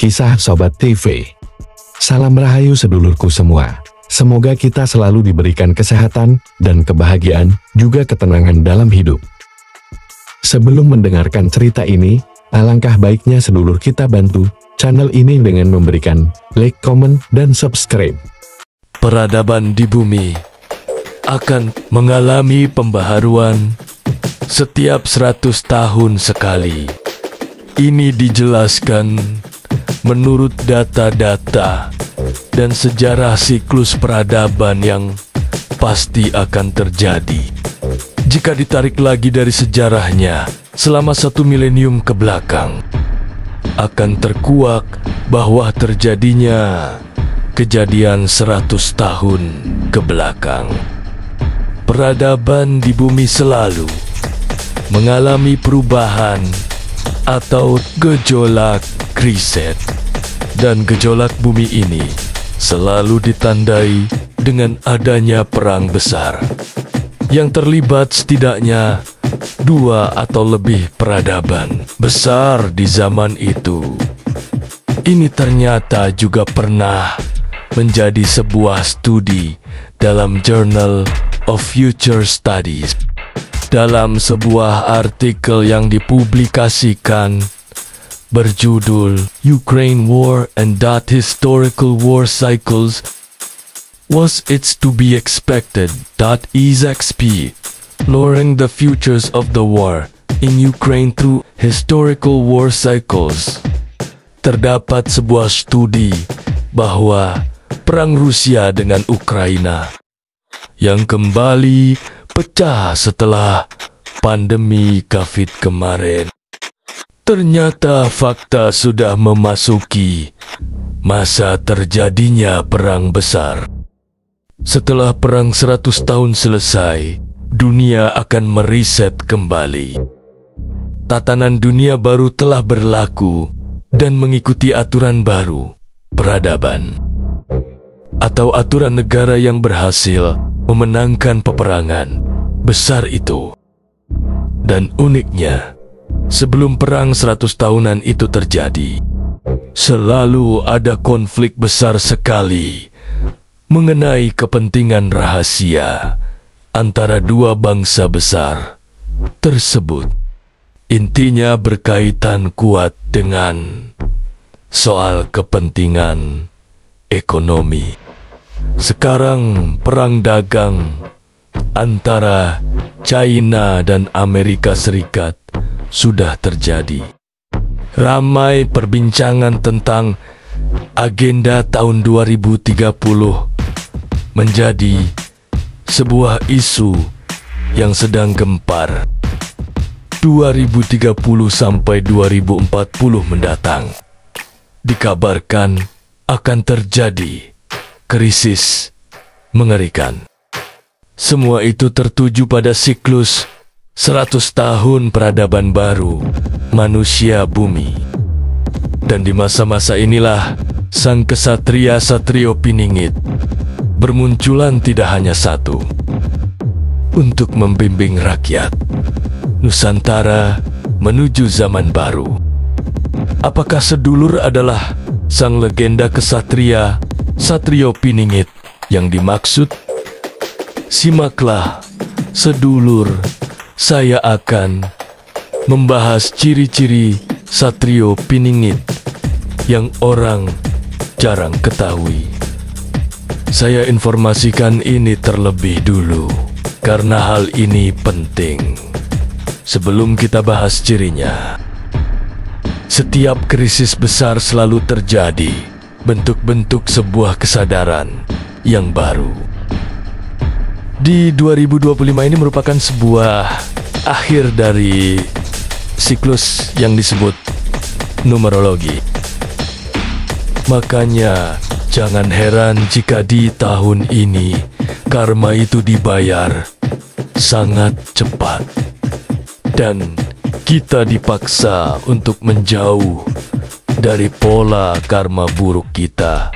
Kisah Sobat TV. Salam rahayu sedulurku semua. Semoga kita selalu diberikan kesehatan dan kebahagiaan, juga ketenangan dalam hidup. Sebelum mendengarkan cerita ini, alangkah baiknya sedulur kita bantu channel ini dengan memberikan like, komen, dan subscribe. Peradaban di bumi akan mengalami pembaharuan setiap 100 tahun sekali. Ini dijelaskan menurut data-data dan sejarah siklus peradaban yang pasti akan terjadi. Jika ditarik lagi dari sejarahnya selama 1 milenium ke belakang, akan terkuak bahwa terjadinya kejadian 100 tahun ke belakang. Peradaban di bumi selalu mengalami perubahan atau gejolak riset, dan gejolak bumi ini selalu ditandai dengan adanya perang besar yang terlibat setidaknya 2 atau lebih peradaban besar di zaman itu. Ini ternyata juga pernah menjadi sebuah studi dalam Journal of Future Studies. Dalam sebuah artikel yang dipublikasikan berjudul Ukraine War and Historical War Cycles, was it's to be expected .exp lowering the futures of the war in Ukraine through historical war cycles. Terdapat sebuah studi bahwa perang Rusia dengan Ukraina yang kembali pecah setelah pandemi COVID kemarin. Ternyata fakta sudah memasuki masa terjadinya perang besar. Setelah perang 100 tahun selesai, dunia akan meriset kembali. Tatanan dunia baru telah berlaku dan mengikuti aturan baru, peradaban, atau aturan negara yang berhasil memenangkan peperangan besar itu. Dan uniknya, sebelum perang 100 tahunan itu terjadi, selalu ada konflik besar sekali mengenai kepentingan rahasia antara 2 bangsa besar tersebut. Intinya berkaitan kuat dengan soal kepentingan ekonomi. Sekarang perang dagang antara China dan Amerika Serikat sudah terjadi. Ramai perbincangan tentang agenda tahun 2030 menjadi sebuah isu yang sedang gempar. 2030 sampai 2040 mendatang dikabarkan akan terjadi krisis mengerikan. Semua itu tertuju pada siklus 100 tahun peradaban baru manusia bumi. Dan di masa-masa inilah sang kesatria Satrio Piningit bermunculan tidak hanya satu untuk membimbing rakyat Nusantara menuju zaman baru. Apakah sedulur adalah sang legenda kesatria Satrio Piningit yang dimaksud? Simaklah, sedulur, saya akan membahas ciri-ciri Satrio Piningit yang orang jarang ketahui. Saya informasikan ini terlebih dulu, karena hal ini penting. Sebelum kita bahas cirinya, setiap krisis besar selalu terjadi bentuk-bentuk sebuah kesadaran yang baru. Di 2025 ini merupakan sebuah akhir dari siklus yang disebut numerologi. Makanya jangan heran jika di tahun ini karma itu dibayar sangat cepat. Dan kita dipaksa untuk menjauh dari pola karma buruk kita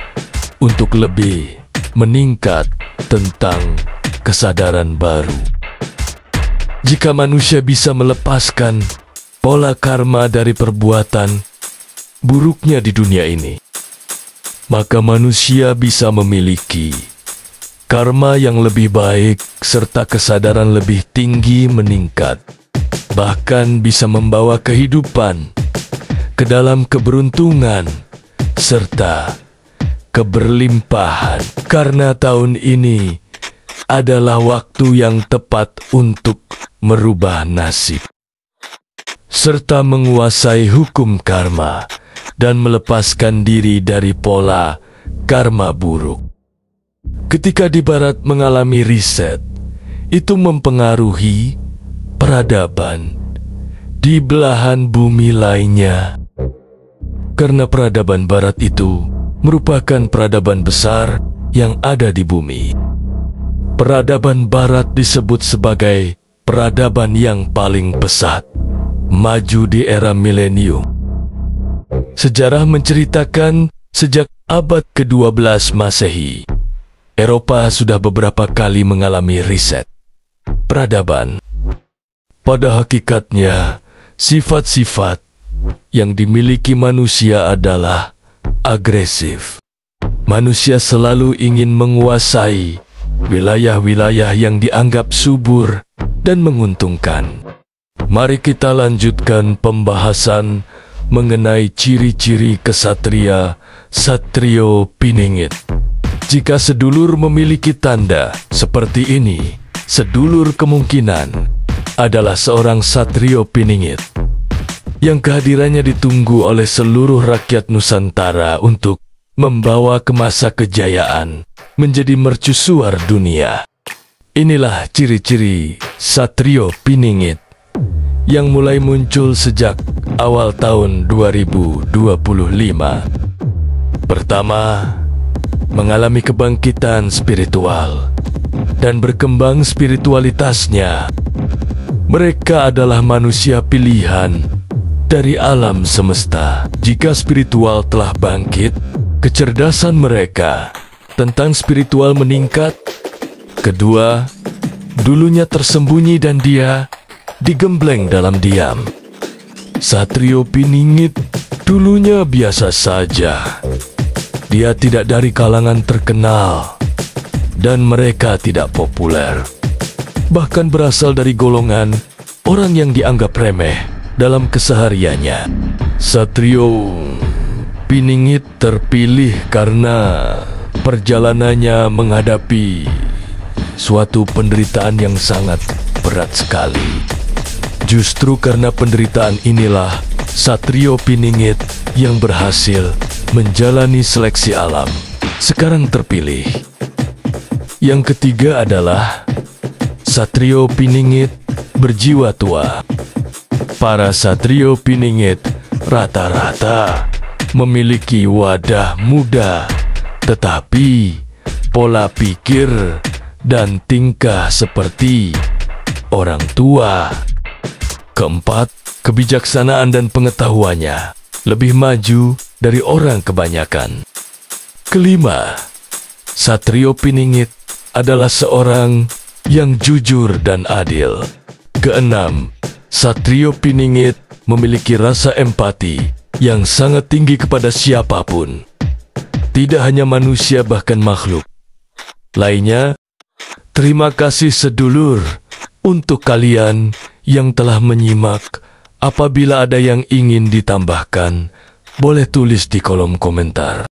untuk lebih meningkat tentang kesadaran baru. Jika manusia bisa melepaskan pola karma dari perbuatan, buruknya di dunia ini, maka manusia bisa memiliki karma yang lebih baik serta kesadaran lebih tinggi meningkat, bahkan bisa membawa kehidupan ke dalam keberuntungan serta keberlimpahan. Karena tahun ini adalah waktu yang tepat untuk merubah nasib serta menguasai hukum karma dan melepaskan diri dari pola karma buruk. Ketika di barat mengalami riset, itu mempengaruhi peradaban di belahan bumi lainnya. Karena peradaban barat itu merupakan peradaban besar yang ada di bumi. Peradaban barat disebut sebagai peradaban yang paling pesat, maju di era milenium. Sejarah menceritakan sejak abad ke-12 Masehi, Eropa sudah beberapa kali mengalami riset peradaban. Pada hakikatnya, sifat-sifat yang dimiliki manusia adalah agresif. Manusia selalu ingin menguasai wilayah-wilayah yang dianggap subur dan menguntungkan. Mari kita lanjutkan pembahasan mengenai ciri-ciri kesatria Satrio Piningit. Jika sedulur memiliki tanda seperti ini, sedulur kemungkinan adalah seorang Satrio Piningit yang kehadirannya ditunggu oleh seluruh rakyat Nusantara untuk membawa ke masa kejayaan menjadi mercusuar dunia. Inilah ciri-ciri Satrio Piningit yang mulai muncul sejak awal tahun 2025. Pertama, mengalami kebangkitan spiritual dan berkembang spiritualitasnya. Mereka adalah manusia pilihan dari alam semesta. Jika spiritual telah bangkit, kecerdasan mereka tentang spiritual meningkat. Kedua, dulunya tersembunyi dan dia digembleng dalam diam. Satrio Piningit dulunya biasa saja. Dia tidak dari kalangan terkenal dan mereka tidak populer. Bahkan berasal dari golongan orang yang dianggap remeh dalam kesehariannya. Satrio Piningit terpilih karena perjalanannya menghadapi suatu penderitaan yang sangat berat sekali. Justru karena penderitaan inilah Satrio Piningit yang berhasil menjalani seleksi alam sekarang terpilih. Yang ketiga adalah Satrio Piningit berjiwa tua. Para Satrio Piningit rata-rata memiliki wadah muda, tetapi pola pikir dan tingkah seperti orang tua. Keempat, kebijaksanaan dan pengetahuannya lebih maju dari orang kebanyakan. Kelima, Satrio Piningit adalah seorang yang jujur dan adil. Keenam, Satrio Piningit memiliki rasa empati yang sangat tinggi kepada siapapun. Tidak hanya manusia, bahkan makhluk lainnya. Terima kasih sedulur untuk kalian yang telah menyimak. Apabila ada yang ingin ditambahkan, boleh tulis di kolom komentar.